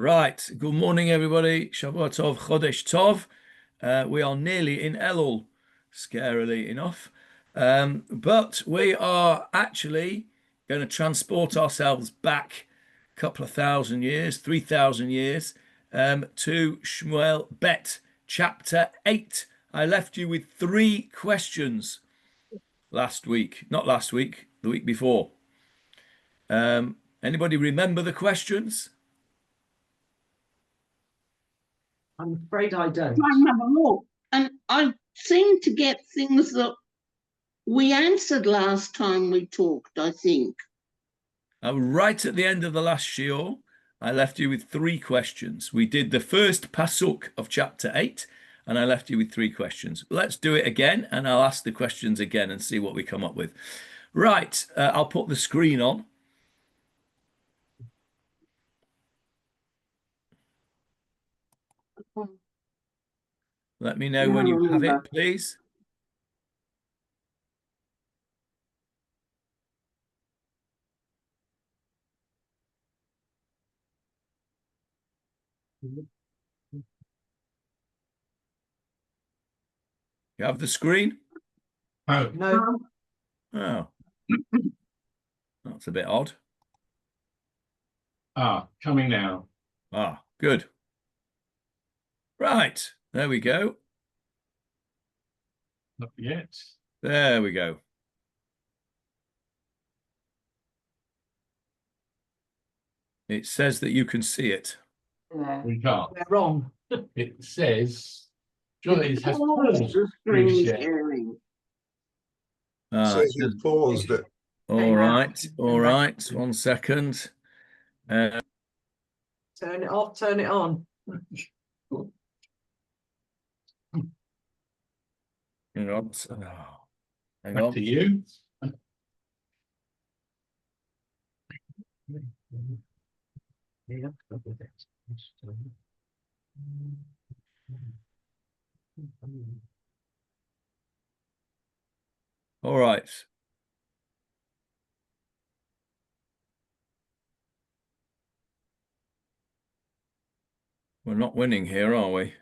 Right, good morning, everybody. Shavua Tov, Chodesh Tov. We are nearly in Elul, scarily enough. But we are actually going to transport ourselves back a couple of thousand years, 3,000 years, to Shmuel Bet Chapter 8. I left you with 3 questions last week. Not last week, the week before. Anybody remember the questions? I'm afraid I don't. I remember more. And I seem to get things that we answered last time we talked, I think. Right at the end of the last shiur, I left you with 3 questions. We did the first pasuk of chapter 8, and I left you with 3 questions. Let's do it again, and I'll ask the questions again and see what we come up with. Right, I'll put the screen on. Let me know when you have it, please. You have the screen? Oh, no. Oh, that's a bit odd. Coming now. Good. Right, there we go. Not yet. There we go. It says that you can see it. Yeah. We can't. They're wrong. It says, surely it has paused The screen share. sharing. Says you paused it. All right, all right. 1 second. Turn it off, turn it on. Hang on. Hang Back on. to you. All right. We're not winning here, are we?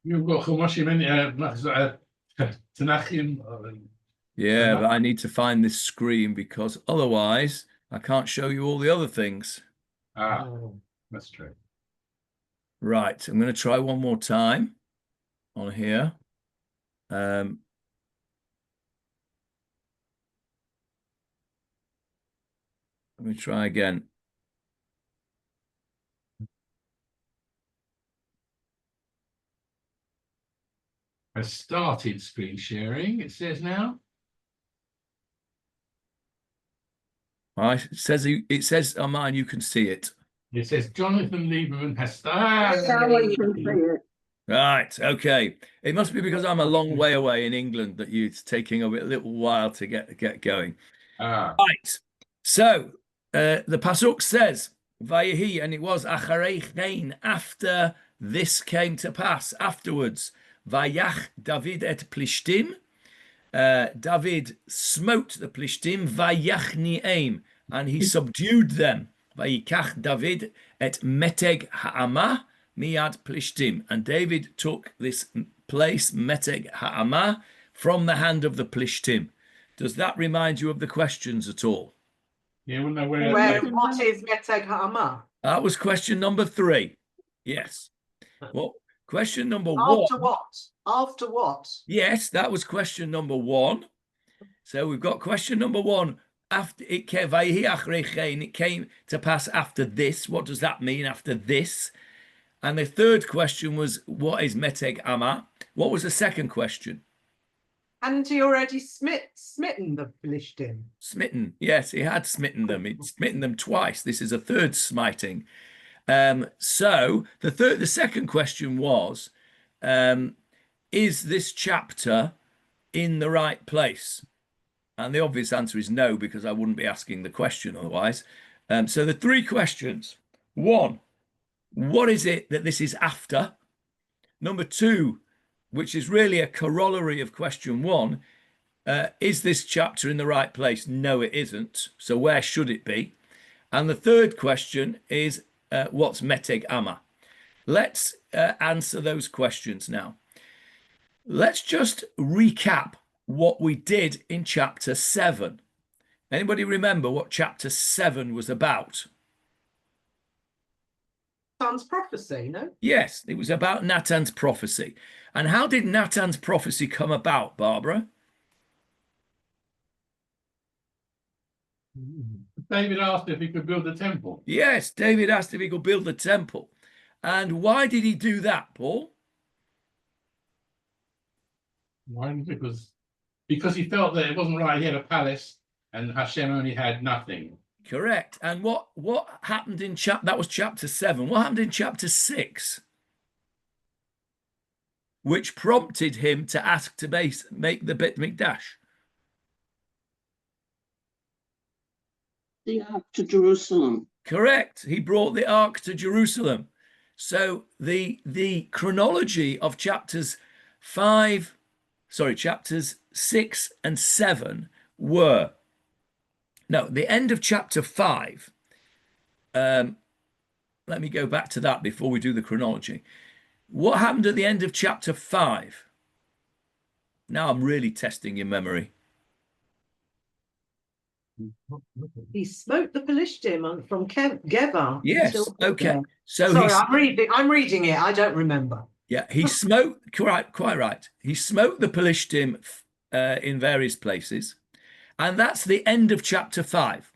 You've got tanachim. Yeah, but I need to find this screen because otherwise I can't show you all the other things. That's true. Right, I'm going to try one more time on here. Let me try again. I started screen sharing, it says now. It says on mine you can see it. It says Jonathan Lieberman has started. You can see it. Right, okay. It must be because I'm a long way away in England that it's taking a little while to get going. Right. So the pasuk says, "Vayehi," and it was acharei chein, after this came to pass, afterwards. Vayach David et Plishtim. David smote the Plishtim. Vayachni'im, and he subdued them. Vayikach David et Metg Amah miad Plishtim, and David took this place, Metg Amah, from the hand of the Plishtim. Does that remind you of the questions at all? Yeah, we'll know What is Metg Amah? That was question number 3. Yes. Well, question number 1. After what? After what? Yes, that was question number 1. So we've got question number 1. After it came, it came to pass after this. What does that mean, after this? And the third question was, what is Meteg Amah? What was the second question? Hadn't he already smitten the Philistine? Smitten. Yes, he had smitten them. He'd smitten them twice. This is a third smiting. So the second question was, is this chapter in the right place? And the obvious answer is no, because I wouldn't be asking the question otherwise. So the 3 questions. 1, what is it that this is after? Number 2, which is really a corollary of question 1, is this chapter in the right place? No, it isn't. So where should it be? And the third question is, what's Metg Amah? Let's answer those questions now. Let's just recap what we did in chapter 7. Anybody remember what chapter 7 was about? Natan's prophecy, no? Yes, it was about Natan's prophecy. And how did Natan's prophecy come about, Barbara? David asked if he could build a temple. Yes, David asked if he could build the temple. And why did he do that, Paul? Why? Because he felt that it wasn't right. He had a palace and Hashem only had nothing. Correct. And what happened in that was chapter 7. What happened in chapter 6? Which prompted him to ask to make the Bet Mikdash. The Ark to Jerusalem. Correct. He brought the ark to Jerusalem. So the chronology of chapters 6 and 7 were, no, the end of chapter 5. Let me go back to that before we do the chronology. What happened at the end of chapter 5? Now I'm really testing your memory. He smote the Pelishtim from Geba. Yes. Okay. So sorry, I'm reading it. I don't remember. Yeah, he smote. Quite right. He smote the Pelishtim in various places, and that's the end of chapter 5.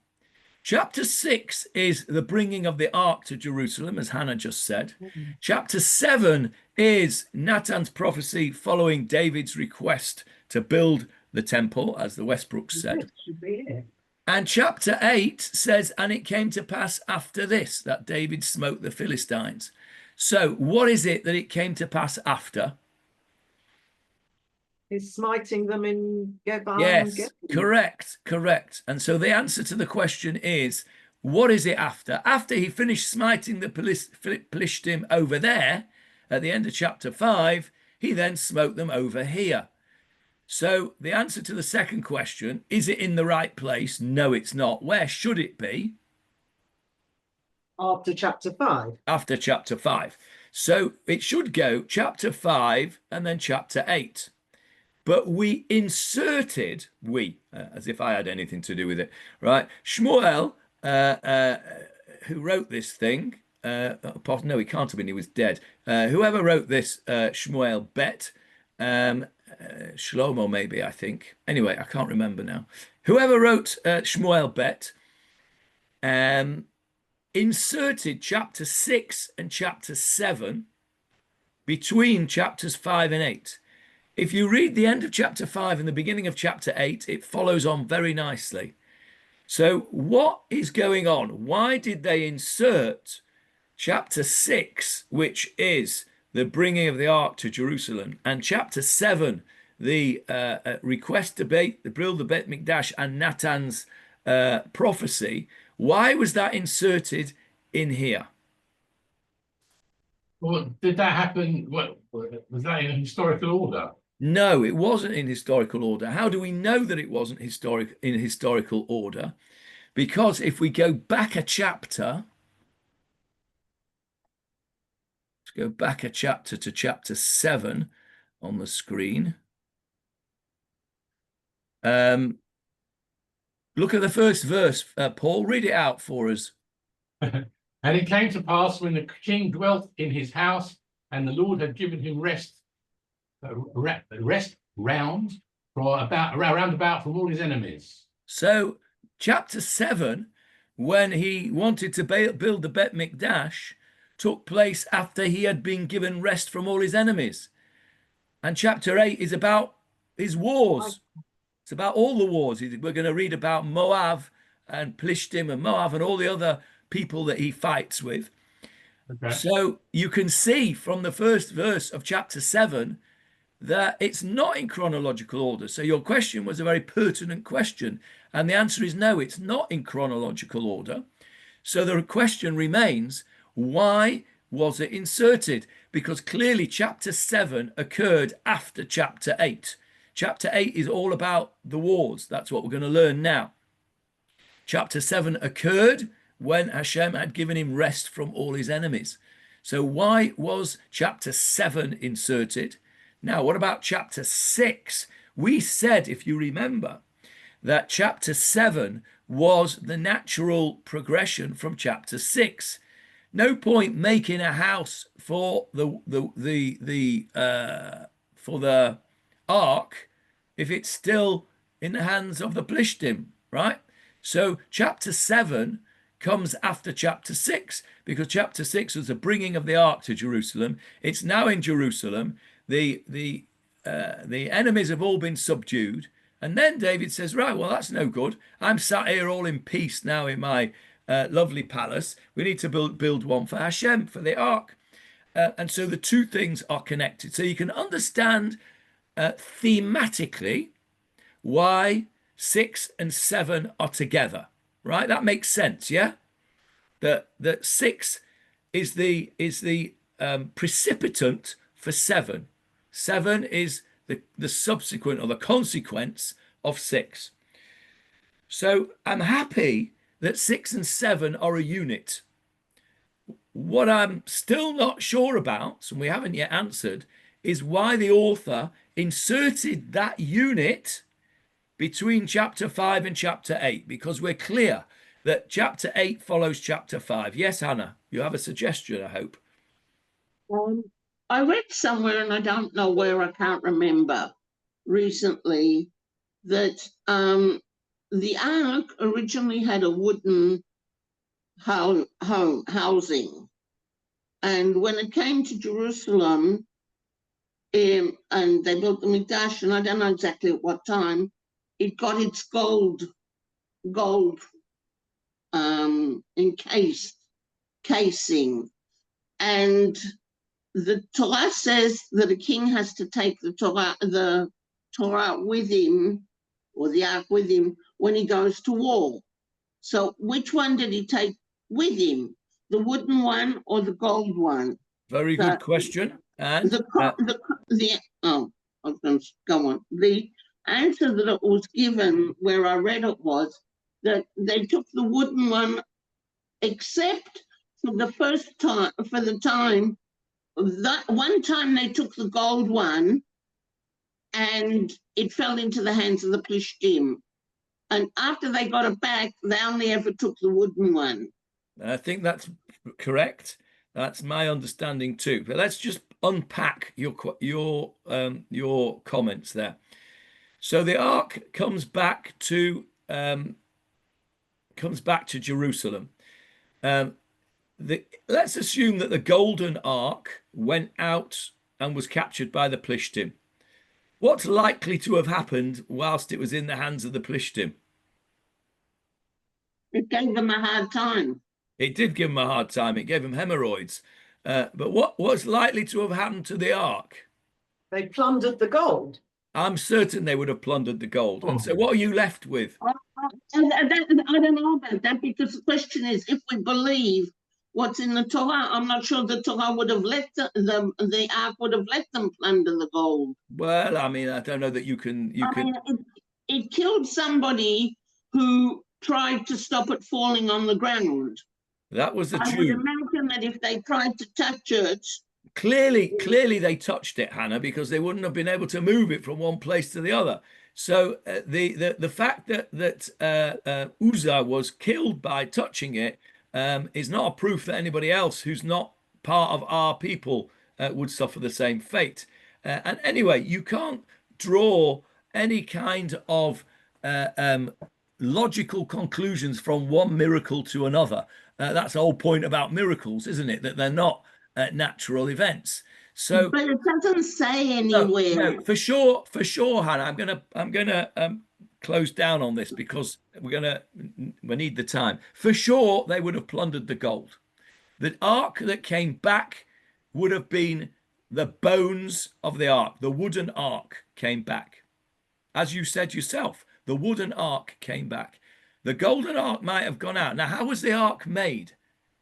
Chapter 6 is the bringing of the ark to Jerusalem, as Hannah just said. Chapter 7 is Natan's prophecy following David's request to build the temple, as the Westbrooks said. Should be it. And chapter 8 says, and it came to pass after this, that David smote the Philistines. So what is it that it came to pass after? He's smiting them in Geba. Yes, correct. And so the answer to the question is, what is it after? After he finished smiting the Pelishtim over there, at the end of chapter 5, he then smote them over here. So the answer to the second question, is it in the right place? No, it's not. Where should it be? After chapter 5. After chapter 5. So it should go chapter 5 and then chapter 8. But we inserted, as if I had anything to do with it, right? Shmuel, who wrote this thing, no, he can't have been, he was dead. Whoever wrote this, Shmuel Bet, Shlomo maybe, I think. Anyway, I can't remember now. Whoever wrote Shmuel Bet inserted chapter 6 and chapter 7 between chapters 5 and 8. If you read the end of chapter 5 and the beginning of chapter 8, it follows on very nicely. So what is going on? Why did they insert chapter 6, which is the bringing of the ark to Jerusalem, and chapter 7, the request to build the Bet Mikdash and Natan's prophecy? Why was that inserted in here? Well, did that happen? What was that in historical order? No, it wasn't in historical order. How do we know that it wasn't in historical order? Because if we go back a chapter, let's go back a chapter to chapter 7 on the screen. Look at the first verse, Paul. Read it out for us. And it came to pass when the king dwelt in his house, and the Lord had given him rest round about from all his enemies. So chapter 7, when he wanted to build the Bet Mikdash, took place after he had been given rest from all his enemies. And chapter 8 is about his wars. It's about all the wars. We're going to read about Moav and Pelishtim and Moav and all the other people that he fights with. Okay. So you can see from the first verse of chapter 7 that it's not in chronological order. So your question was a very pertinent question. And the answer is no, it's not in chronological order. So the question remains, why was it inserted? Because clearly chapter 7 occurred after chapter 8. Chapter 8 is all about the wars. That's what we're going to learn now. Chapter 7 occurred when Hashem had given him rest from all his enemies. So why was chapter 7 inserted? Now, what about chapter 6? We said, if you remember, that chapter 7 was the natural progression from chapter 6. No point making a house for the ark if it's still in the hands of the Plishtim, right? So chapter 7 comes after chapter 6, because chapter 6 was the bringing of the ark to Jerusalem. It's now in Jerusalem. The enemies have all been subdued. And then David says, right, well, that's no good. I'm sat here all in peace now in my lovely palace. We need to build one for Hashem, for the ark. And so the two things are connected. So you can understand thematically why 6 and 7 are together, right? That makes sense, yeah? That 6 is the precipitant for 7. 7 is the subsequent or the consequence of 6. So I'm happy that 6 and 7 are a unit. What I'm still not sure about, and we haven't yet answered, is why the author inserted that unit between chapter 5 and chapter 8, because we're clear that chapter 8 follows chapter 5. Yes, Hannah, you have a suggestion, I hope. I read somewhere, and I don't know where, I can't remember, recently, that the ark originally had a wooden housing. And when it came to Jerusalem, and they built the Mikdash, and I don't know exactly at what time, it got its gold encased casing. And the Torah says that a king has to take the Torah with him, or the ark with him, when he goes to war. So which one did he take with him? The wooden one or the gold one? Very good question. And I was going to go on. The answer that it was given, where I read it, was that they took the wooden one, except for the first time, for the time, that one time they took the gold one and it fell into the hands of the Plishtim. And after they got it back, they only ever took the wooden one. I think that's correct. That's my understanding too. But let's just unpack your comments there. So the ark comes back to Jerusalem. Let's assume that the golden ark went out and was captured by the Plishtim. What's likely to have happened whilst it was in the hands of the Plishtim? It gave them a hard time. It did give them a hard time. It gave them hemorrhoids. But what was likely to have happened to the ark? They plundered the gold. I'm certain they would have plundered the gold. And so what are you left with? I don't know about that, because the question is, if we believe what's in the Torah, I'm not sure the Torah would have let the ark would have let them plunder the gold. Well, I mean, I don't know that you can. It killed somebody who tried to stop it falling on the ground. That was the Jew. I would imagine that if they tried to touch it. Clearly they touched it, Hannah, because they wouldn't have been able to move it from one place to the other. So the fact that Uzzah was killed by touching it is not a proof that anybody else who's not part of our people would suffer the same fate. And anyway, you can't draw any kind of logical conclusions from one miracle to another. That's the whole point about miracles, isn't it? That they're not natural events. So, but it doesn't say anywhere. No, for sure, Hannah. I'm gonna close down on this because we need the time. For sure, they would have plundered the gold. The ark that came back would have been the bones of the ark. The wooden ark came back, as you said yourself. The wooden ark came back. The golden ark might have gone out. Now, how was the ark made?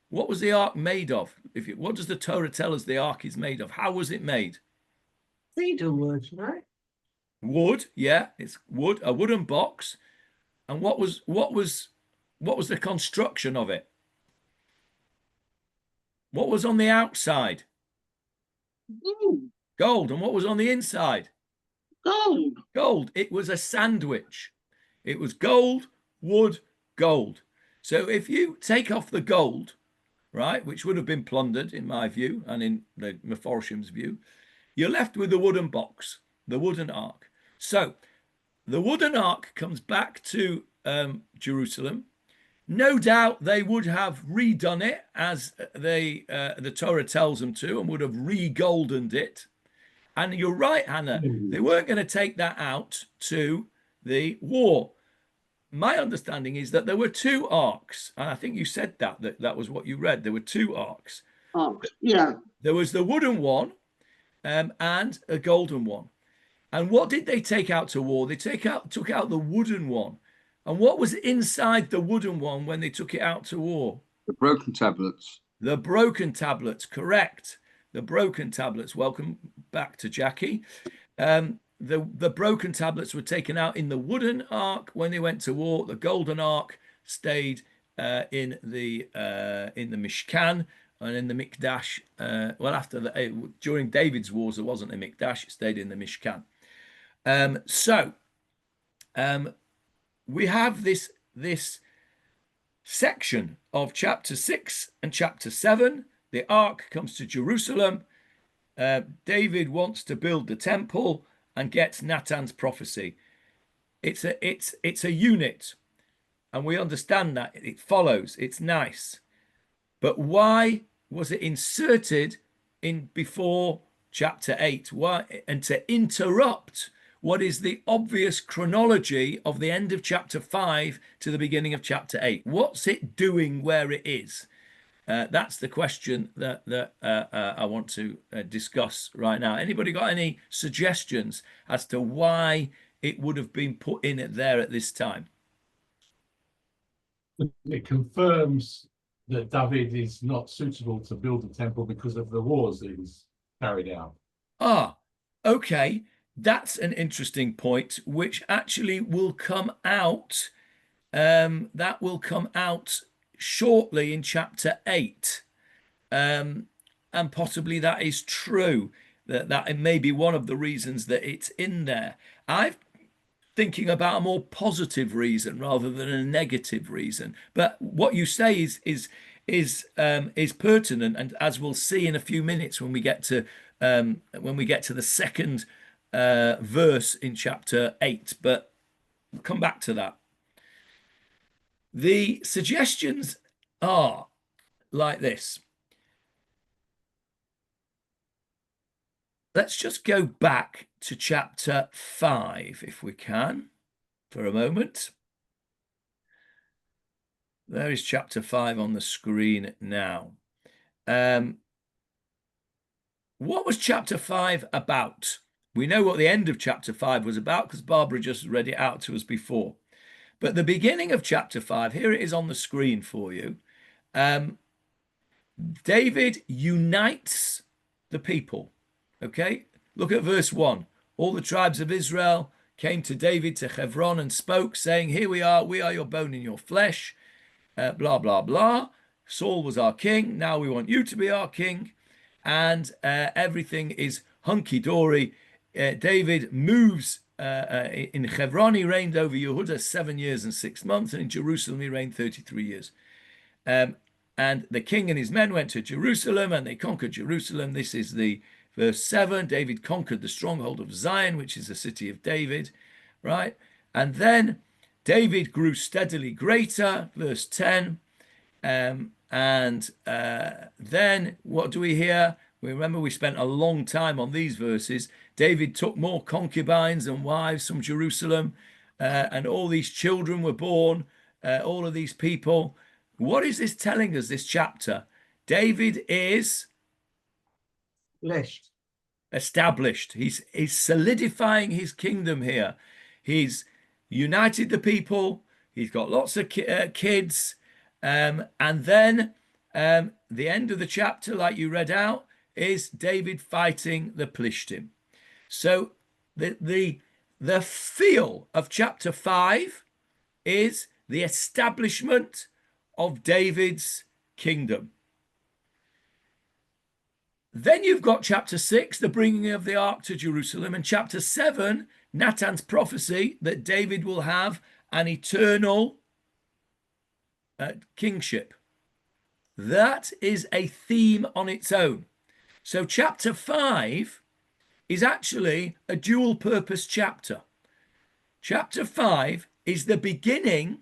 What was the ark made of? What does the Torah tell us the ark is made of? How was it made? Cedar wood, right? Wood, yeah, it's wood, a wooden box. And what was the construction of it? What was on the outside? Gold. And what was on the inside? Gold. Gold. It was a sandwich. It was gold, wood, gold. So if you take off the gold, right, which would have been plundered in my view and in the Mephorisham's view, you're left with the wooden box, the wooden ark. So the wooden ark comes back to Jerusalem. No doubt they would have redone it as the Torah tells them to, and would have re-goldened it. And you're right, Hannah, they weren't going to take that out to the war. My understanding is that there were two arks, and I think you said that was what you read. There were two arks. Yeah. There was the wooden one and a golden one. And what did they take out to war? They took out the wooden one. And what was inside the wooden one when they took it out to war? The broken tablets. The broken tablets, correct. The broken tablets. Welcome back to Jackie. The broken tablets were taken out in the wooden ark when they went to war. The golden ark stayed in the Mishkan and in the Mikdash. During David's wars, there wasn't a Mikdash; it stayed in the Mishkan. We have this section of chapter 6 and chapter 7. The ark comes to Jerusalem. David wants to build the temple and gets Nathan's prophecy. It's a unit, and we understand that it follows. It's nice, but why was it inserted in before chapter 8? Why? And to interrupt what is the obvious chronology of the end of chapter 5 to the beginning of chapter 8? What's it doing where it is? That's the question that I want to discuss right now. Anybody got any suggestions as to why it would have been put in there at this time? It confirms that David is not suitable to build a temple because of the wars that he's carried out. Okay. That's an interesting point, which actually will come out. That will come out shortly in chapter 8. And possibly that is true. That it may be one of the reasons that it's in there. I'm thinking about a more positive reason rather than a negative reason. But what you say is pertinent, and as we'll see in a few minutes when we get to the second verse in chapter 8, but we'll come back to that. The suggestions are like this. Let's just go back to chapter 5 if we can for a moment. There is chapter 5 on the screen now. What was chapter 5 about? We know what the end of chapter 5 was about because Barbara just read it out to us before. But the beginning of chapter 5, here it is on the screen for you. David unites the people. Okay, look at verse 1. All the tribes of Israel came to David to Hebron and spoke, saying, "Here we are your bone and your flesh." Blah, blah, blah. Saul was our king. Now we want you to be our king. And everything is hunky-dory. David moves in Hebron. He reigned over Yehuda 7 years and 6 months, and in Jerusalem he reigned 33 years. And the king and his men went to Jerusalem, and they conquered Jerusalem. This is the verse 7. David conquered the stronghold of Zion, which is the city of David, right? And then David grew steadily greater, verse 10. Then what do we hear? We remember we spent a long time on these verses. David took more concubines and wives from Jerusalem, and all these children were born, all of these people. What is this telling us, this chapter? David is established. He's solidifying his kingdom here. He's united the people. He's got lots of kids. And then the end of the chapter, like you read out, is David fighting the Plishtim. So the the feel of chapter 5 is the establishment of David's kingdom. Then you've got chapter 6, the bringing of the ark to Jerusalem, and chapter 7, Nathan's prophecy that David will have an eternal kingship. That is a theme on its own. So chapter 5 is actually a dual purpose chapter. Chapter 5 is the beginning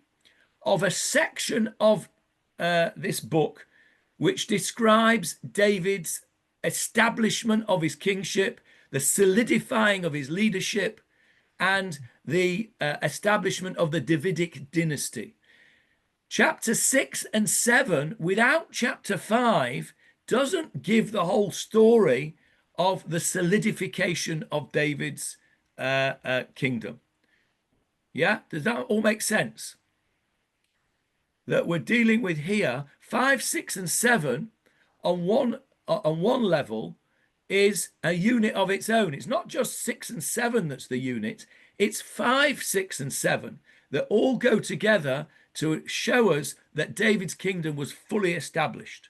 of a section of this book which describes David's establishment of his kingship, the solidifying of his leadership, and the establishment of the Davidic dynasty. Chapter 6 and 7, without chapter 5, doesn't give the whole story of the solidification of David's kingdom. Yeah, does that all make sense? That we're dealing with here, 5, 6, and 7 on one level is a unit of its own. It's not just 6 and 7 that's the unit. It's 5, 6, and 7 that all go together to show us that David's kingdom was fully established.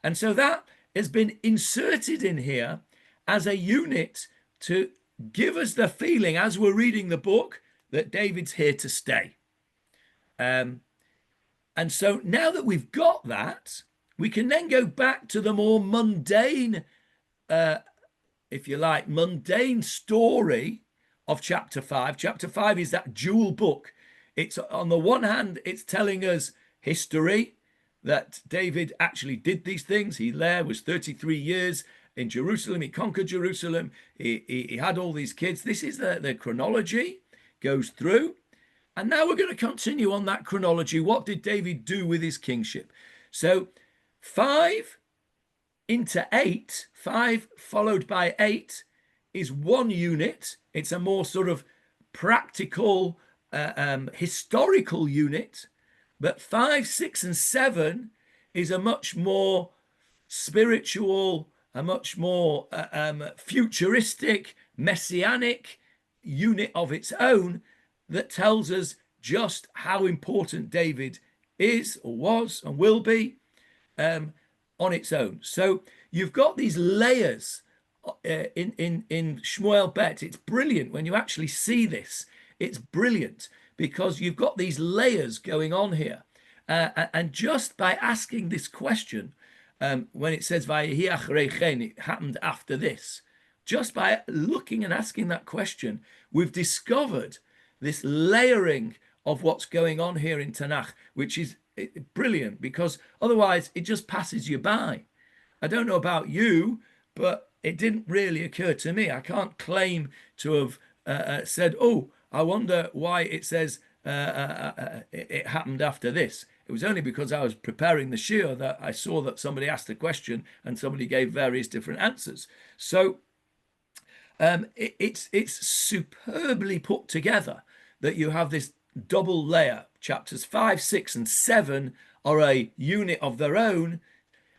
And so that has been inserted in here as a unit to give us the feeling as we're reading the book that David's here to stay. And so now that we've got that, we can then go back to the more mundane, if you like, mundane story of chapter 5. Chapter 5 is that dual book. It's on the one hand, it's telling us history, that David actually did these things. He was 33 years in Jerusalem. He conquered Jerusalem. He had all these kids. This is the chronology goes through. And now we're going to continue on that chronology. What did David do with his kingship? So 5 into 8, 5 followed by 8 is one unit. It's a more sort of practical, historical unit. But 5, 6, and 7 is a much more spiritual, a much more futuristic, messianic unit of its own that tells us just how important David is or was and will be on its own. So you've got these layers in Shmuel Bet. It's brilliant when you actually see this. It's brilliant because you've got these layers going on here. And just by asking this question, when it says Vayehi achrei chen, it happened after this, just by looking and asking that question, we've discovered this layering of what's going on here in Tanakh, which is brilliant because otherwise it just passes you by. I don't know about you, but it didn't really occur to me. I can't claim to have said, oh, I wonder why it says it happened after this. It was only because I was preparing the shiur that I saw that somebody asked a question and somebody gave various different answers. So it's superbly put together that you have this double layer. Chapters 5, 6, and 7 are a unit of their own.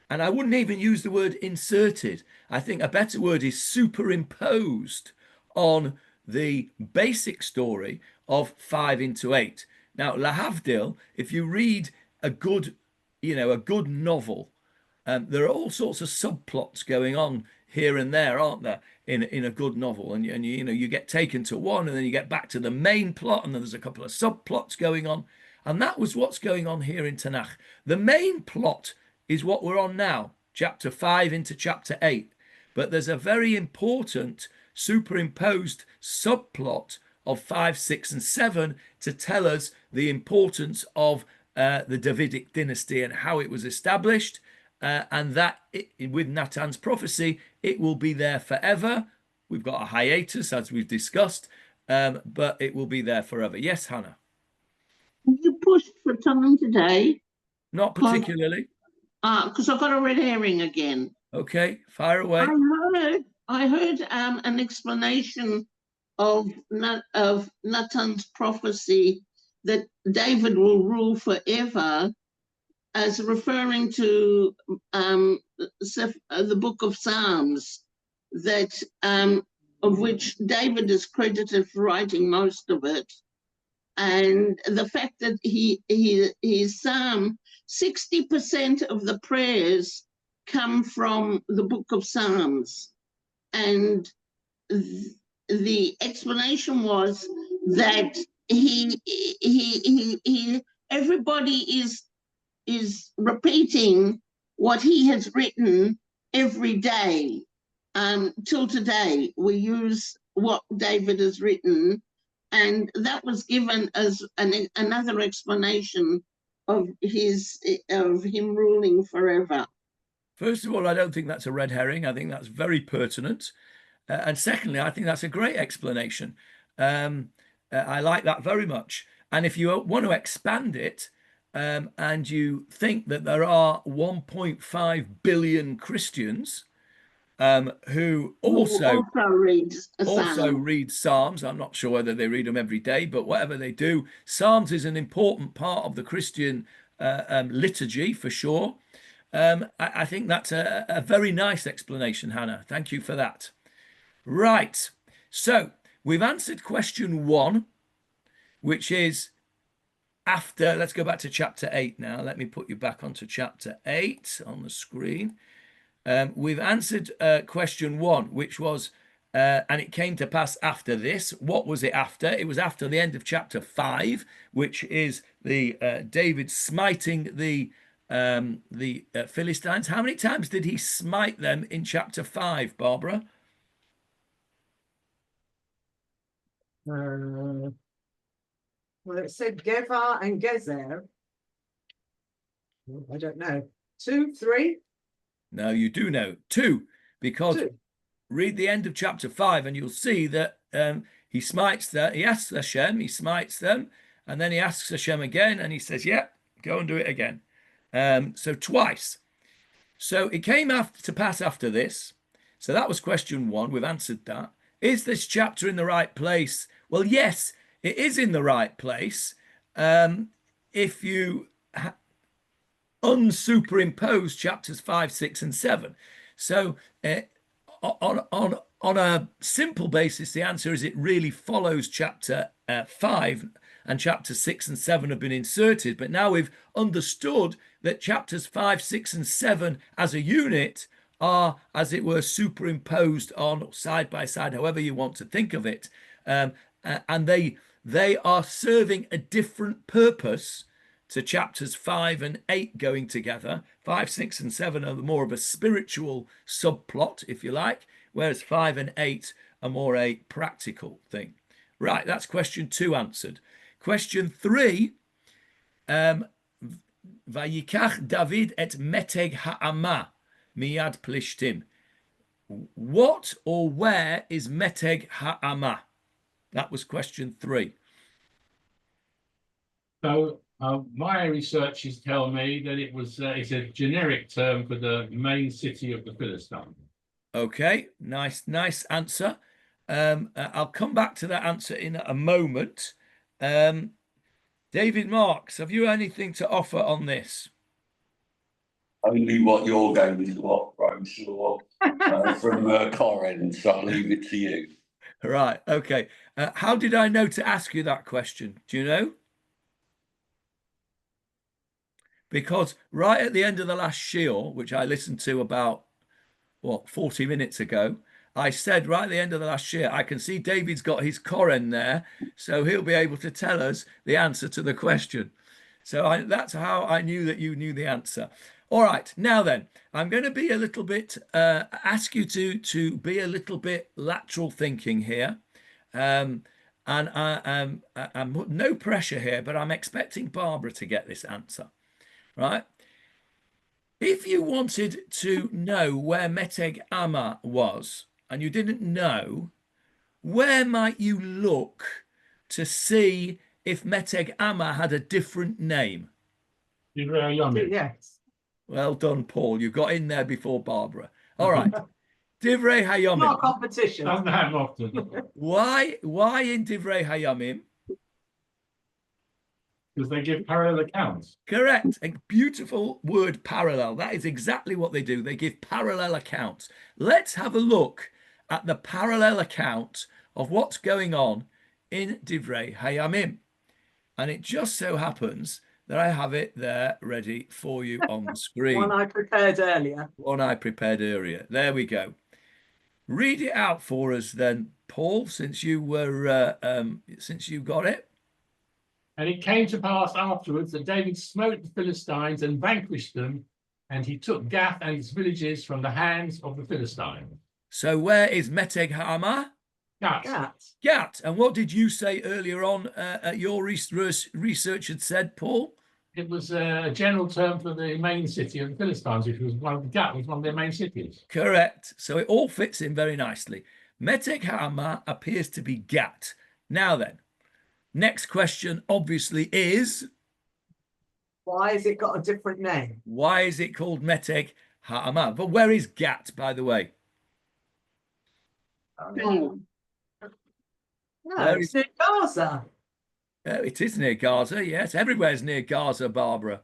And I wouldn't even use the word inserted. I think a better word is superimposed on the basic story of 5 into 8. Now, lahavdil, if you read a good novel, there are all sorts of subplots going on here and there, aren't there, in a good novel? And you get taken to one, and then you get back to the main plot, and then there's a couple of subplots going on. And that was what's going on here in Tanakh. The main plot is what we're on now, chapter 5 into chapter 8. But there's a very important superimposed subplot of 5, 6, and 7 to tell us the importance of the Davidic dynasty and how it was established, and that with Nathan's prophecy, it will be there forever. We've got a hiatus, as we've discussed, but it will be there forever. Yes, Hannah? You pushed for time today? Not particularly. Because I've got a red herring again. Okay, fire away. I heard an explanation of Nathan's prophecy that David will rule forever as referring to the book of Psalms, that of which David is credited for writing most of it. And the fact that his Psalm, 60% of the prayers come from the book of Psalms. And the explanation was that everybody is repeating what he has written every day. Till today, we use what David has written, and that was given as another explanation of him ruling forever. First of all, I don't think that's a red herring. I think that's very pertinent. And secondly, I think that's a great explanation. I like that very much. And if you want to expand it, and you think that there are 1.5 billion Christians who also read Psalms. I'm not sure whether they read them every day, but whatever they do, Psalms is an important part of the Christian liturgy for sure. I think that's a very nice explanation, Hannah. Thank you for that. Right. So we've answered question 1, which is after. Let's go back to chapter 8 now. Let me put you back onto chapter 8 on the screen. We've answered question 1, which was, and it came to pass after this. What was it after? It was after the end of chapter 5, which is the David smiting the Philistines. How many times did he smite them in chapter 5, Barbara? Well, it said Gevar and Gezer. I don't know. 2, 3? No, you do know 2, because 2. Read the end of chapter 5 and you'll see that he smites them. He asks Hashem, he smites them, and then he asks Hashem again, and he says, yeah, go and do it again. So twice. So it came to pass after this. So that was question 1. We've answered that. Is this chapter in the right place? Well, yes, it is in the right place. If you unsuperimpose chapters 5, 6, and 7. So on a simple basis, the answer is it really follows chapter 5, and chapter 6 and 7 have been inserted. But now we've understood that chapters 5, 6, and 7 as a unit are, as it were, superimposed on, side by side, however you want to think of it. And they are serving a different purpose to chapters 5 and 8 going together. 5, 6, and 7 are more of a spiritual subplot, if you like, whereas 5 and 8 are more a practical thing. Right, that's question 2 answered. Question 3, Vayikach David et Metg Amah miyad plishtim. What or where is Metg Amah? That was question 3. So my researches tell me that it's a generic term for the main city of the Philistines. Okay, nice answer. I'll come back to that answer in a moment. David Marks, have you anything to offer on this? Only what you're going to offer, I'm sure, from Corin, so I'll leave it to you. Right, okay. How did I know to ask you that question? Do you know? Because right at the end of the last shiur, which I listened to about, 40 minutes ago, I said right at the end of the last shiur, I can see David's got his Koren there, so he'll be able to tell us the answer to the question. So that's how I knew that you knew the answer. All right, now then, I'm going to be a little bit, ask you to be a little bit lateral thinking here. And I'm no pressure here, but I'm expecting Barbara to get this answer. Right? If you wanted to know where Metg Amah was and you didn't know, where might you look to see if Metg Amah had a different name? Yes. Well done, Paul. You got in there before Barbara. All right. Divrei Hayomim. Not competition. Doesn't happen often. Why in Divrei Hayomim? Because they give parallel accounts. Correct. A beautiful word, parallel. That is exactly what they do. They give parallel accounts. Let's have a look at the parallel account of what's going on in Divrei Hayamim. And it just so happens that I have it there ready for you on the screen. One I prepared earlier. One I prepared earlier. There we go. Read it out for us then, Paul, since you got it. And it came to pass afterwards that David smote the Philistines and vanquished them, and he took Gath and its villages from the hands of the Philistines. So where is Meteg Amah? Gat. And what did you say earlier on? Your research had said, Paul? It was a general term for the main city of the Philistines, which was Gat was one of their main cities. Correct. So it all fits in very nicely. Meteg Amah appears to be Gat. Now then, next question obviously is, why has it got a different name? Why is it called Meteg Amah? But where is Gat, by the way? No. No, it's near Gaza. It is near Gaza, yes. Everywhere's near Gaza, Barbara.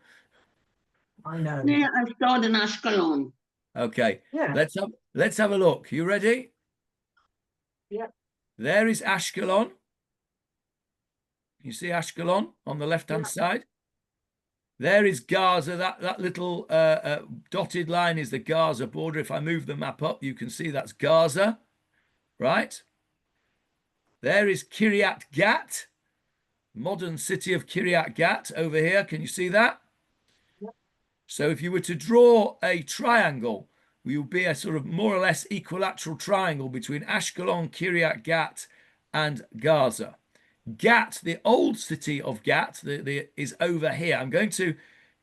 I know. Near Ashdod and Ashkelon. Okay. Yeah. Let's have a look. You ready? Yeah. There is Ashkelon. You see Ashkelon on the left-hand side? There is Gaza. That little dotted line is the Gaza border. If I move the map up, you can see that's Gaza, right? There is Kiryat Gat, modern city of Kiryat Gat over here. Can you see that? Yep. So if you were to draw a triangle, we would be a sort of more or less equilateral triangle between Ashkelon, Kiryat Gat, and Gaza. Gat, the old city of Gat, is over here. I'm going to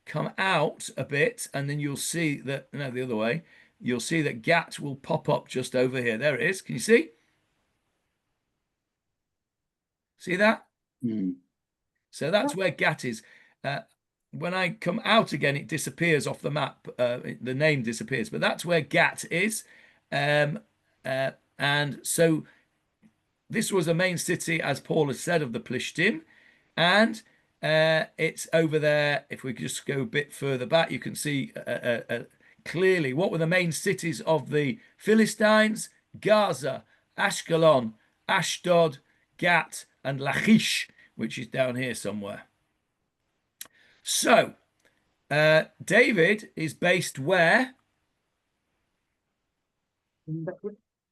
come out a bit, and then you'll see that, no, the other way, you'll see that Gat will pop up just over here. There it is. Can you see? See that? Mm. So that's where Gat is. When I come out again, it disappears off the map. The name disappears, but that's where Gat is. And so this was a main city, as Paul has said, of the Plishtim. And it's over there. If we could just go a bit further back, you can see clearly what were the main cities of the Philistines: Gaza, Ashkelon, Ashdod, Gat, and Lachish, which is down here somewhere. So David is based where?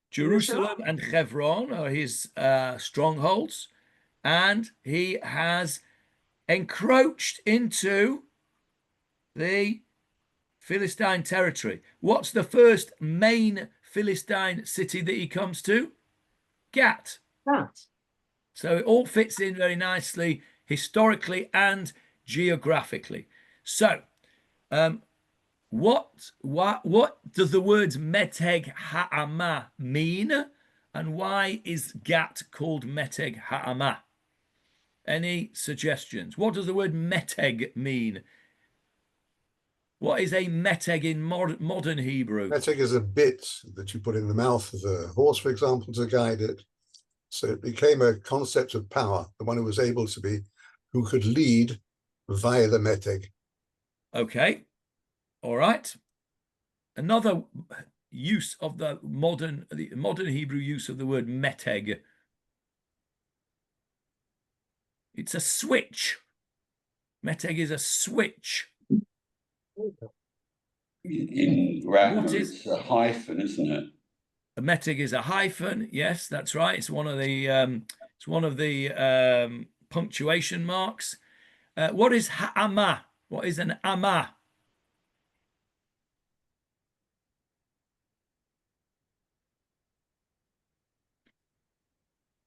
Jerusalem and Hebron are his strongholds, and he has encroached into the Philistine territory. What's the first main Philistine city that he comes to? Gat. So it all fits in very nicely historically and geographically. So what does the words Meteg Amah mean, and why is Gat called Meteg Amah? Any suggestions? What does the word Meteg mean? What is a Meteg in modern Hebrew? Meteg is a bit that you put in the mouth of a horse, for example, to guide it. So it became a concept of power, the one who was able to be, who could lead via the Meteg. Okay. All right. Another use of the modern Hebrew use of the word Meteg. It's a switch. Meteg is a switch. In grammar, it's a hyphen, isn't it? A Meteg is a hyphen. Yes, that's right. It's one of the punctuation marks. What is ha'amah? What is an amah?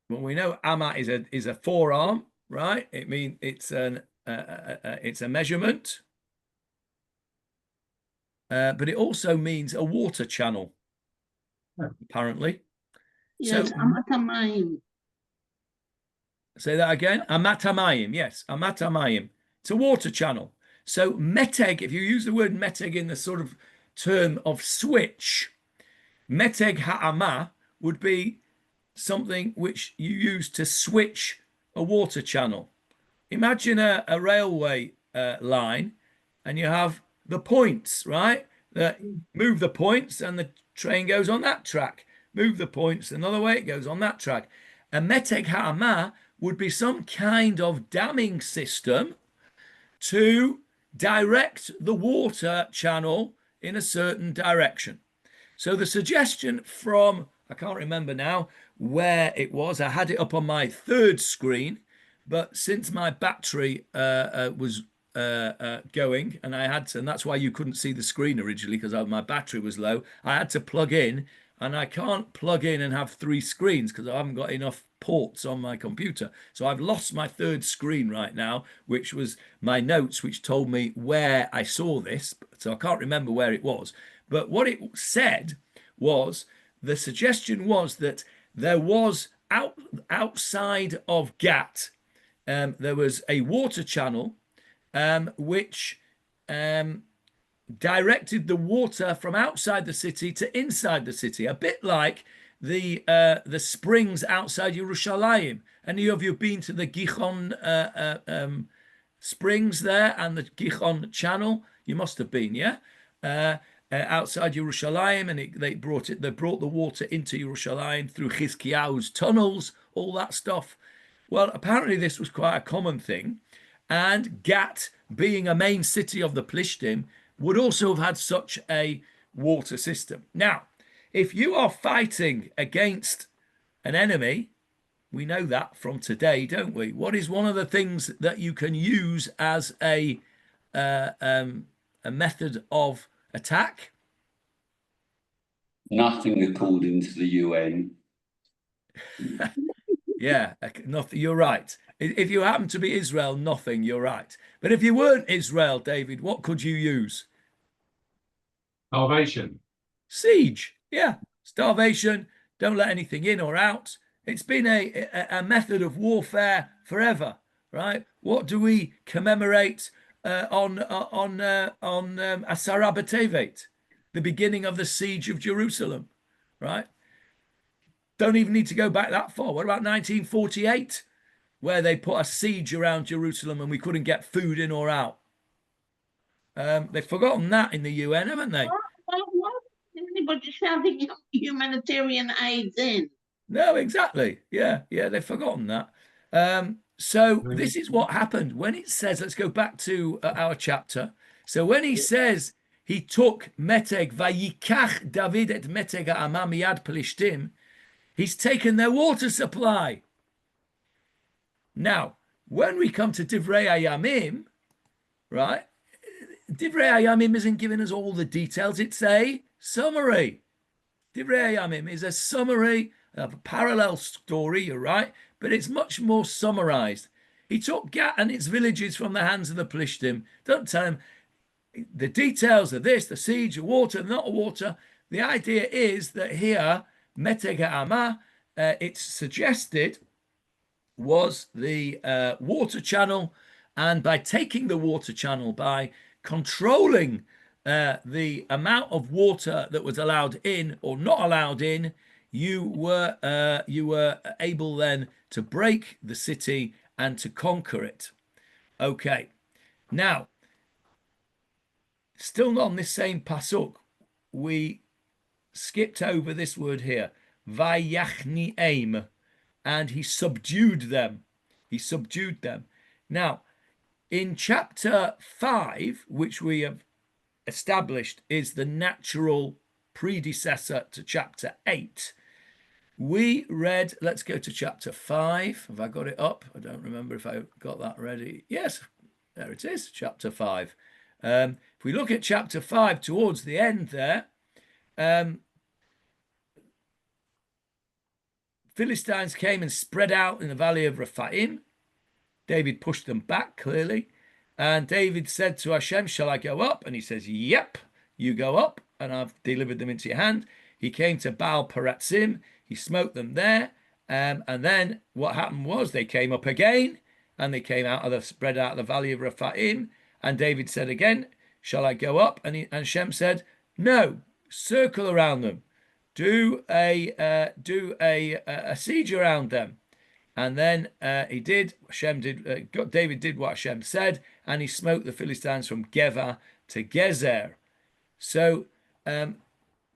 Well, we know amah is a forearm, right? It means it's a measurement, but it also means a water channel, apparently. Yes, so, Amatamayim. Say that again. Amatamayim, yes, Amatamayim. It's a water channel. So Meteg, if you use the word Meteg in the sort of term of switch, Meteg Ha'amah would be something which you use to switch a water channel. Imagine a railway line, and you have the points, right? That move the points and the train goes on that track. move the points another way, it goes on that track. A Metg Amah would be some kind of damming system to direct the water channel in a certain direction. So the suggestion from, I can't remember now where it was, I had it up on my third screen, but since my battery was going, and I had to, and that's why you couldn't see the screen originally, because my battery was low, I had to plug in, and I can't plug in and have 3 screens because I haven't got enough ports on my computer. So I've lost my third screen right now, which was my notes, which told me where I saw this. So I can't remember where it was. But what it said was, the suggestion was that there was outside of Gat, there was a water channel which directed the water from outside the city to inside the city, a bit like the springs outside Yerushalayim. Any of you been to the Gihon springs there and the Gihon channel? You must have been, yeah. Outside Yerushalayim, and they brought the water into Yerushalayim through Chizkiyahu's tunnels, all that stuff. Well, apparently this was quite a common thing, and Gat, being a main city of the Plishtim, would also have had such a water system. Now, if you are fighting against an enemy, we know that from today, don't we? What is one of the things that you can use as a method of attack? Nothing according to the UN. Yeah, nothing. You're right. If you happen to be Israel, nothing. You're right. But if you weren't Israel, David, what could you use? Starvation. Siege. Yeah, starvation. Don't let anything in or out. It's been a method of warfare forever, right? What do we commemorate on Asara B'Tevet, the beginning of the siege of Jerusalem, right? Don't even need to go back that far. What about 1948, where they put a siege around Jerusalem and we couldn't get food in or out? They've forgotten that in the UN, haven't they? Why is anybody shouting humanitarian aid then? No, exactly. Yeah, they've forgotten that. So this is what happened when it says, let's go back to our chapter. So when he says he took Meteg, Vayikach David et Meteg Amah miyad Plishtim, he's taken their water supply. Now, when we come to Divrei Hayamim, right, Divrei Hayamim isn't giving us all the details. It's a summary. Divrei Hayamim is a summary of a parallel story, you're right, but it's much more summarized. He took Gat and its villages from the hands of the Plishtim. Don't tell him the details of this, the siege, the water, not water. The idea is that here, Metg Amah, it's suggested, was the water channel, and by taking the water channel, by controlling the amount of water that was allowed in or not allowed in, you were able then to break the city and to conquer it. Okay, now still not on this same pasuk, we skipped over this word here, Vayachni'im, and he subdued them. He subdued them. Now, in chapter 5, which we have established is the natural predecessor to chapter 8, we read, let's go to chapter 5. Have I got it up? I don't remember if I got that ready. Yes, there it is, chapter 5. If we look at chapter 5 towards the end there, Philistines came and spread out in the valley of Rephaim. David pushed them back clearly. And David said to Hashem, shall I go up? And he says, yep, you go up, and I've delivered them into your hand. He came to Baal Peratzim. He smote them there. And then what happened was they came up again, and they came out of the spread out of the valley of Rephaim. And David said again, shall I go up? And Hashem said, no, circle around them. Do a siege around them. And then he did. David did what Hashem said, and he smote the Philistines from Geva to Gezer. So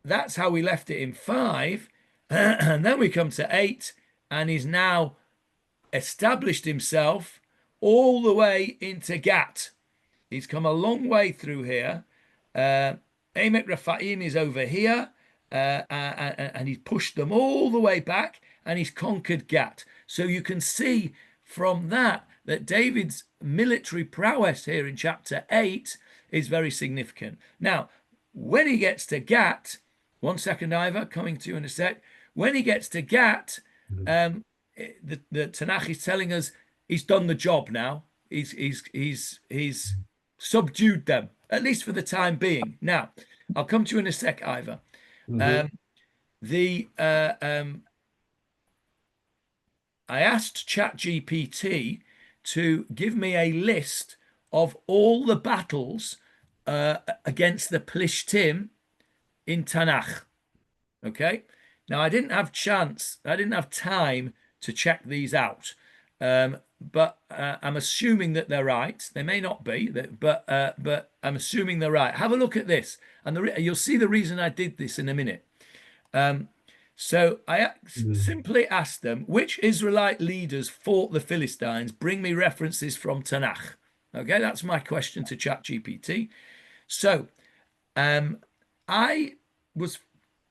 that's how we left it in 5. And then we come to 8, and he's now established himself all the way into Gat. He's come a long way through here. Emek Rephaim is over here, and he's pushed them all the way back, and he's conquered Gat. So you can see from that David's military prowess here in chapter 8 is very significant. Now, when he gets to Gat, 1 second, Ivor, coming to you in a sec. When he gets to Gat, the Tanakh is telling us he's done the job now. He's subdued them, at least for the time being. Now, I'll come to you in a sec, Ivor. I asked ChatGPT to give me a list of all the battles against the Plishtim in Tanakh. Okay. Now, I didn't have time to check these out, but I'm assuming that they're right. They may not be, but I'm assuming they're right. Have a look at this, and you'll see the reason I did this in a minute. So I simply asked them, which Israelite leaders fought the Philistines? Bring me references from Tanakh. Okay, that's my question to ChatGPT. So I was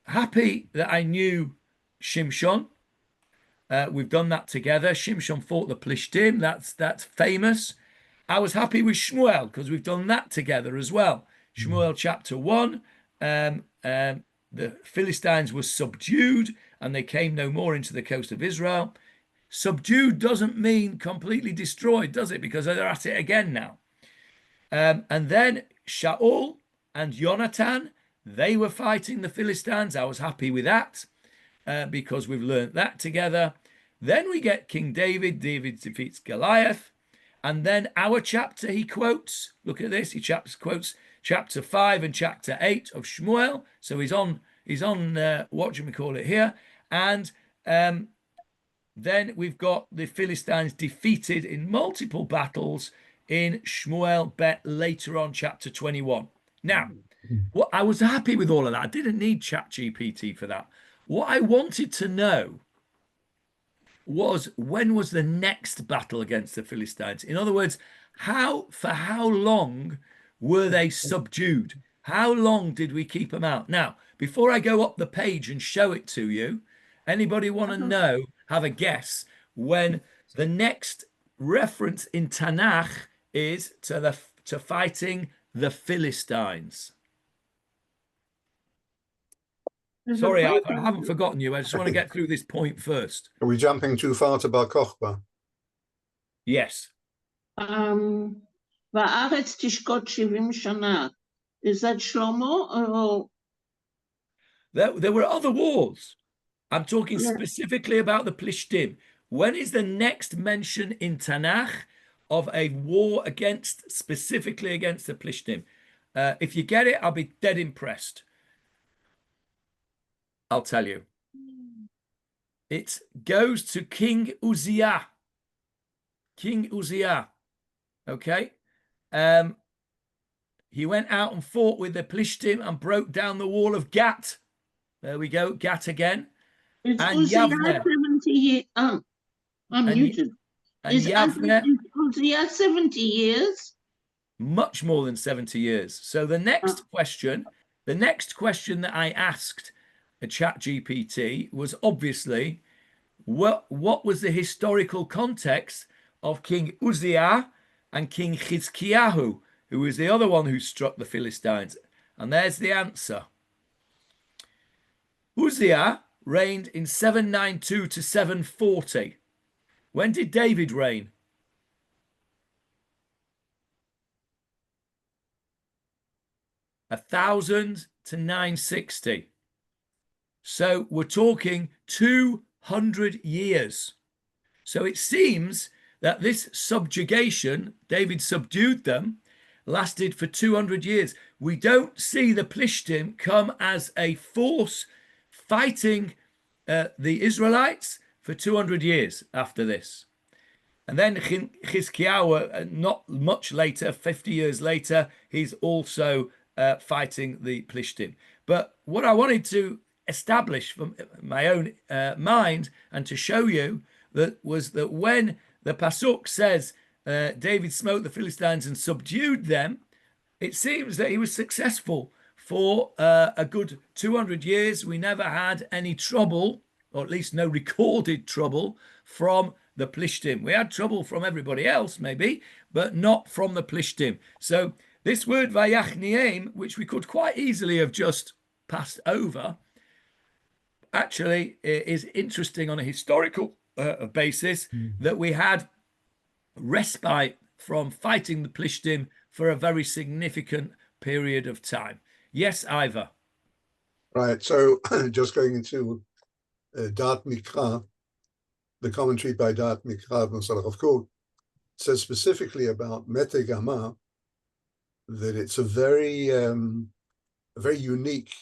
happy that I knew Shimshon. We've done that together. Shimshon fought the Plishtim. That's famous. I was happy with Shmuel because we've done that together as well. Shmuel chapter 1. The Philistines were subdued and they came no more into the coast of Israel. Subdued doesn't mean completely destroyed, does it? Because they're at it again now. And then Shaul and Jonathan, they were fighting the Philistines. I was happy with that because we've learned that together. Then we get King David. David defeats Goliath. And then our chapter he quotes. Look at this. He quotes chapter 5 and chapter 8 of Shmuel. So he's on what do we call it here? And then we've got the Philistines defeated in multiple battles in Shmuel Bet later on, chapter 21. Now, what I was happy with all of that. I didn't need ChatGPT for that. What I wanted to know was when was the next battle against the Philistines? In other words, for how long were they subdued? How long did we keep them out? Now, before I go up the page and show it to you, anybody want to know, have a guess, when the next reference in Tanakh is to fighting the Philistines? Sorry, I haven't forgotten you. I just want to get through this point first. Are we jumping too far to Bar Kochba? Yes. Va'aretz tishkot 70 shana. Is that Shlomo or? There were other wars. I'm talking specifically about the Plishtim. When is the next mention in Tanakh of a war specifically against the Plishtim? If you get it, I'll be dead impressed. I'll tell you. It goes to King Uzziah. King Uzziah. Okay. He went out and fought with the Plishtim and broke down the wall of Gat. There we go, Gat again. It's And Uzziah Yavne. 70 years. I'm muted. And Is Yavne, Uzziah 70 years? much more than 70 years. So the next question that I asked a ChatGPT was obviously what was the historical context of King Uzziah and King Chizkiyahu, who was the other one who struck the Philistines. And there's the answer. Uzziah reigned in 792 to 740. When did David reign? A 1000 to 960. So we're talking 200 years. So it seems that this subjugation, David subdued them, lasted for 200 years. We don't see the Plishtim come as a force fighting the Israelites for 200 years after this. And then Chizkiyahu, not much later, 50 years later, he's also fighting the Plishtim. But what I wanted to establish from my own mind and to show you that when the pasuk says David smote the Philistines and subdued them, it seems that he was successful for a good 200 years. We never had any trouble, or at least no recorded trouble, from the Plishtim. We had trouble from everybody else, maybe, but not from the Plishtim. So this word vayachniim, which we could quite easily have just passed over, actually is interesting on a historical basis, that we had respite from fighting the Plishtim for a very significant period of time. Yes, Ivor. Right, so just going into Da'at Mikra, the commentary by Da'at Mikra and Salach Kol says specifically about Metg Amah that it's a very unique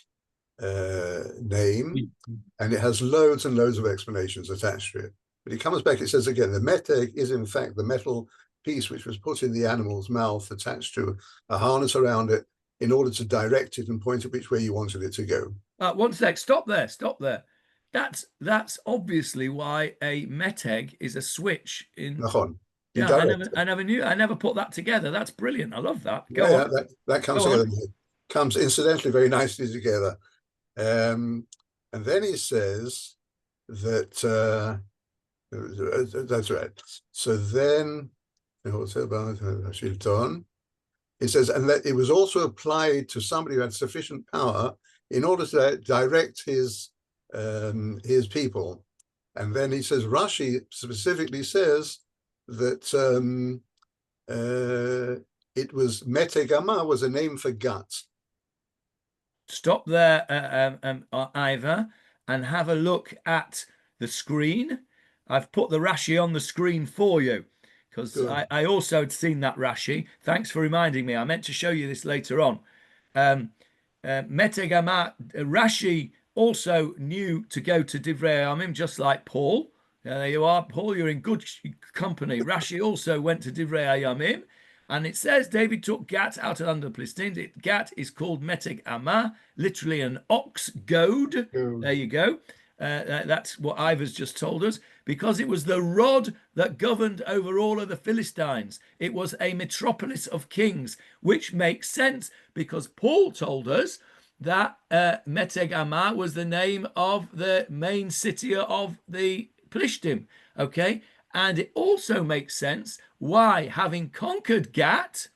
name, and it has loads and loads of explanations attached to it. But it comes back, it says again, the meteg is in fact the metal piece which was put in the animal's mouth, attached to a harness around it, in order to direct it and point it which way you wanted it to go. One sec, stop there. That's obviously why a meteg is a switch in. Yeah, I never put that together. That's brilliant. I love that. Go on. That comes together. Comes incidentally very nicely together. And then he says that that's right. So then he says, and that it was also applied to somebody who had sufficient power in order to direct his people. And then he says, Rashi specifically says that it was Metg Amah was a name for gut. Stop there, Ivor, and have a look at the screen. I've put the Rashi on the screen for you because I also had seen that Rashi. Thanks for reminding me. I meant to show you this later on. Metg Amah, Rashi also knew to go to Divrei Yamim, just like Paul. There you are, Paul, you're in good company. Rashi also went to Divrei Yamim, and it says David took Gat out of under the Philistines. Gat is called Metg Amah, literally an ox goad. There you go. That's what Ivor's just told us, because it was the rod that governed over all of the Philistines. It was a metropolis of kings, which makes sense because Paul told us that Metg Amah was the name of the main city of the Plishtim, okay? And it also makes sense why, having conquered Gat,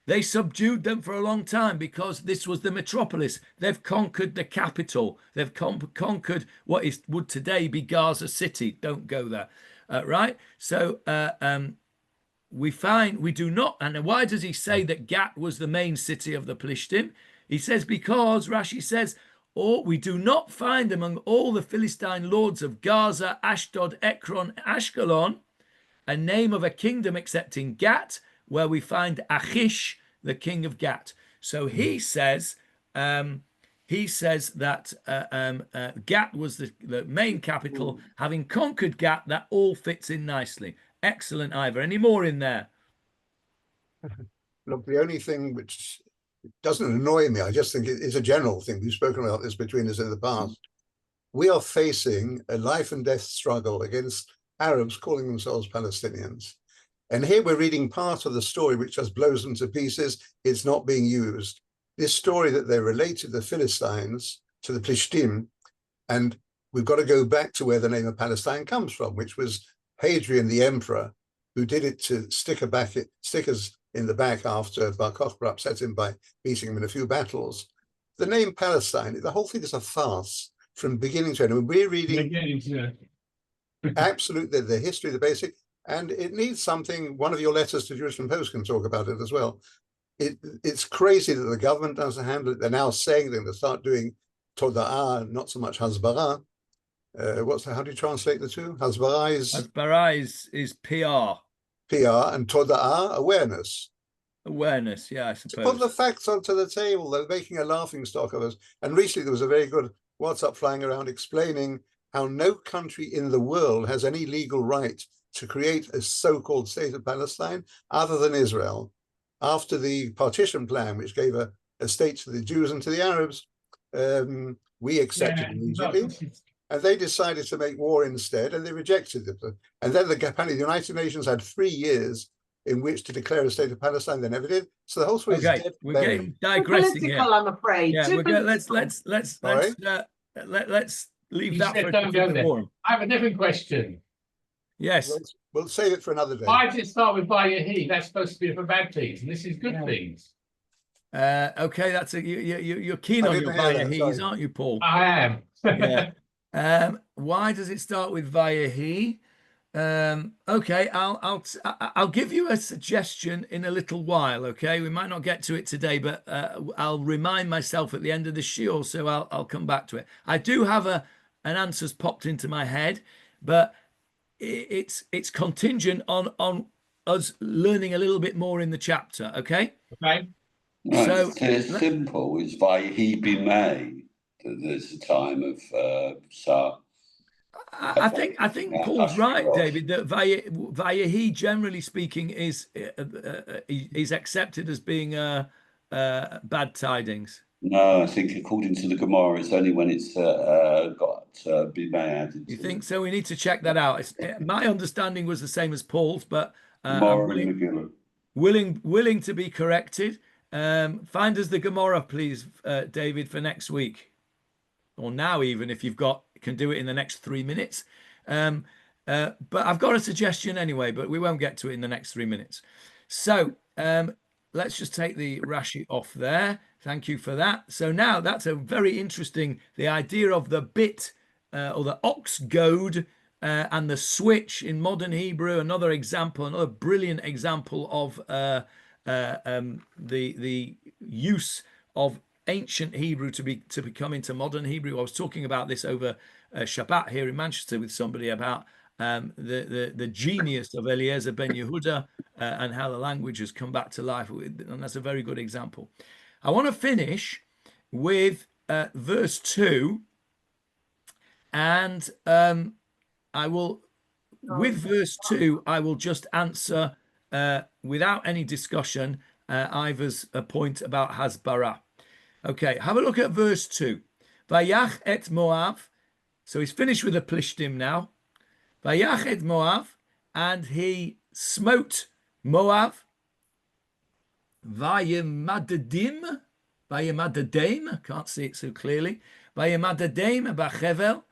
they subdued them for a long time, because this was the metropolis. They've conquered the capital. They've conquered what would today be Gaza City. Don't go there, right? So we do not. And why does he say that Gat was the main city of the Plishtim? He says because Rashi says, we do not find among all the Philistine lords of Gaza, Ashdod, Ekron, Ashkelon, a name of a kingdom except in Gat, where we find Achish, the king of Gat. So he says that Gat was the main capital. Having conquered Gat, that all fits in nicely. Excellent, Ivor. Any more in there? Look, the only thing which doesn't annoy me, I just think it's a general thing. We've spoken about this between us in the past. We are facing a life and death struggle against Arabs calling themselves Palestinians. And here we're reading part of the story which just blows them to pieces. It's not being used. This story that they related the Philistines to the Plishtim, and we've got to go back to where the name of Palestine comes from, which was Hadrian the emperor, who did it to stickers in the back after Bar Kokhba upset him by beating him in a few battles. The name Palestine, the whole thing is a farce from beginning to end. I mean, we're reading absolutely the history, the basic, and it needs something. One of your letters to Jerusalem Post can talk about it as well. It's crazy that the government doesn't handle it. They're now saying they're going to start doing Toda'ah, not so much Hasbara. How do you translate the two? Hasbara is PR. PR, and Toda'ah, awareness. Awareness, yeah, I suppose. To put the facts onto the table, they're making a laughing stock of us. And recently there was a very good WhatsApp flying around explaining how no country in the world has any legal right to create a so-called state of Palestine other than Israel. After the partition plan, which gave a state to the Jews and to the Arabs, we accepted immediately. And they decided to make war instead, and they rejected it. And then apparently the United Nations had 3 years in which to declare a state of Palestine. They never did. So the whole story is dead. We're getting digressing here. I'm afraid. Yeah, let's leave that for a different forum. I have a different question. Yes. We'll save it for another day. Why did it start with Vayehi? That's supposed to be for bad things, and this is good things. Okay, that's you're keen on your Vayehi's, aren't you, Paul? I am. Yeah. Why does it start with Vayehi? Okay, I'll give you a suggestion in a little while. Okay, we might not get to it today, but I'll remind myself at the end of the shiur, so I'll come back to it. I do have an answer's popped into my head, but it's contingent on us learning a little bit more in the chapter. Okay. Okay. No, So it's simple. It's Vayehi b'mei. There's a time of I think Paul's right, David, that Vayehi, generally speaking, is accepted as being bad tidings. No, I think according to the Gemara, it's only when it's got b'mei added. You think so? We need to check that out. My understanding was the same as Paul's, but I'm willing to be corrected. Find us the Gemara, please, David, for next week, or now even if you've can do it in the next 3 minutes. But I've got a suggestion anyway, but we won't get to it in the next 3 minutes. So let's just take the Rashi off there. Thank you for that. So now that's a very interesting, the idea of the bit or the ox goad and the switch in modern Hebrew. Another example, another brilliant example of the use of ancient Hebrew to become into modern Hebrew. I was talking about this over Shabbat here in Manchester with somebody about the genius of Eliezer ben Yehuda and how the language has come back to life, and that's a very good example. I want to finish with verse 2, and I will, with verse 2, I will just answer without any discussion Ivor's point about Hasbara. Okay, have a look at verse 2. Vayach et Moav. So he's finished with the Plishtim now. Vayach et Moav, and he smote Moav. Vayemadadim, can't see it so clearly. Vayemadadim bachevel,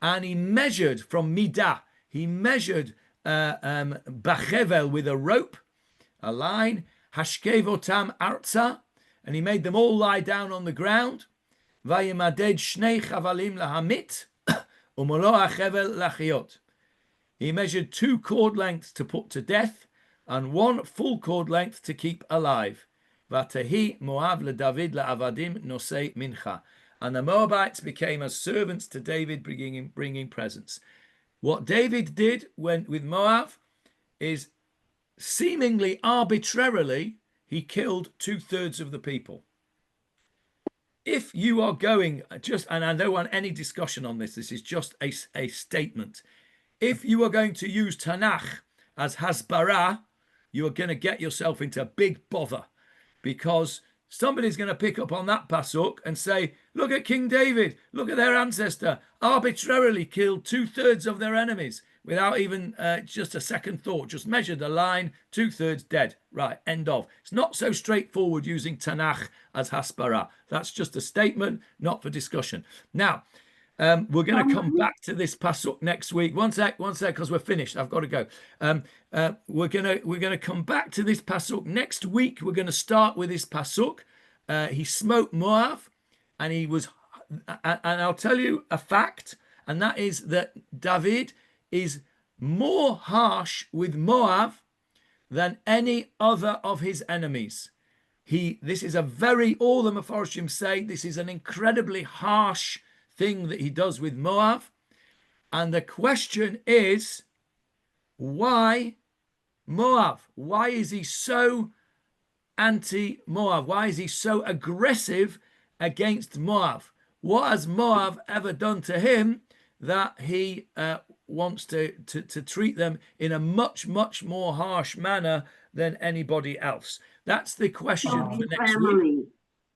and he measured from Midah. He measured bachevel with a rope, a line. Hashkevotam arza, and he made them all lie down on the ground. Vayemaded shnei chavalim lahamit, umolo hachevel lachiot. He measured 2 cord lengths to put to death, and 1 full cord length to keep alive. Vatehi Moav leDavid laavadim nosei mincha. And the Moabites became as servants to David, bringing presents. What David did with Moav is seemingly arbitrarily, he killed 2/3 of the people. If you are going and I don't want any discussion on this, this is just a statement. If you are going to use tanach as hasbara, you are going to get yourself into big bother, because somebody's going to pick up on that pasuk and say, look at King David, look at their ancestor, arbitrarily killed 2/3 of their enemies without even just a second thought, just measured a line, 2/3 dead. Right, end of. It's not so straightforward using tanach as hasbara. That's just a statement, not for discussion. Now, we're going to come back to this pasuk next week. One sec, because we're finished. I've got to go. We're gonna come back to this pasuk next week. We're going to start with this pasuk. He smote Moav, and I'll tell you a fact, and that is that David is more harsh with Moav than any other of his enemies. This is all the Mefarshim say, this is an incredibly harsh thing that he does with Moav. And the question is, why Moav? Why is he so anti-Moav? Why is he so aggressive against Moav? What has Moav ever done to him that he wants to treat them in a much, much more harsh manner than anybody else? That's the question for next week.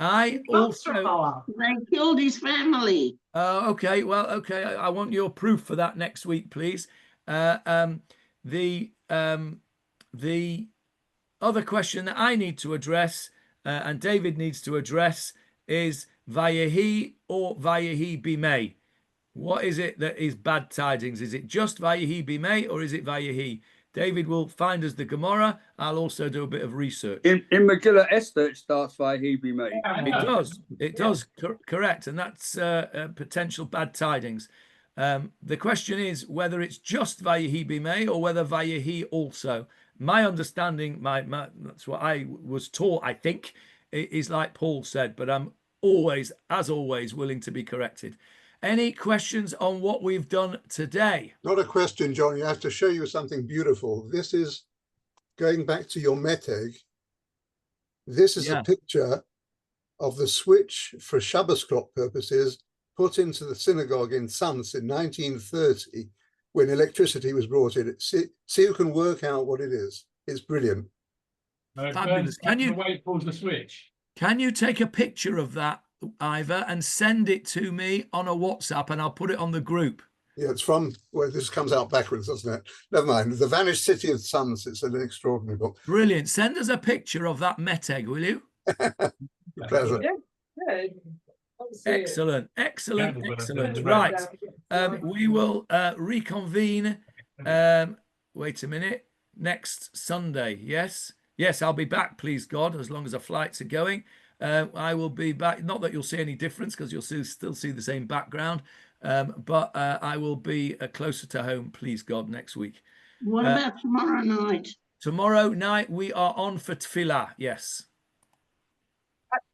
I Lots from also. Moav. They killed his family. Okay, well, okay. I want your proof for that next week, please. The other question that I need to address, and David needs to address, is Vayehi or Vayehi Bimei. What is it that is bad tidings? Is it just Vayehi Bimei or is it Vayehi? David will find us the Gemara. I'll also do a bit of research. In Megillah Esther, it starts by he be made. It does. It does. Correct. And that's potential bad tidings. The question is whether it's just Vayehi Bimei or whether Vayehi also. My understanding, that's what I was taught, I think, is like Paul said, but I'm always, as always, willing to be corrected. Any questions on what we've done today? Not a question, John. You have to show you something beautiful. This is going back to your Metg. This is a picture of the switch for Shabbos clock purposes put into the synagogue in Sants in 1930 when electricity was brought in. See who can work out what it is. It's brilliant. Fabulous. Can you wait for the switch? Can you take a picture of that, Ivor, and send it to me on a WhatsApp, and I'll put it on the group? Yeah, it's from, well, this comes out backwards, doesn't it? Never mind. The Vanished City of Suns. It's an extraordinary book. Brilliant. Send us a picture of that Metg, will you? Pleasure. Yeah. Excellent. Right. We will reconvene. Wait a minute. Next Sunday. Yes. Yes, I'll be back, please God, as long as the flights are going. I will be back. Not that you'll see any difference because you'll still see the same background. But I will be closer to home, please God, next week. What about tomorrow night? Tomorrow night we are on for Tefillah. Yes.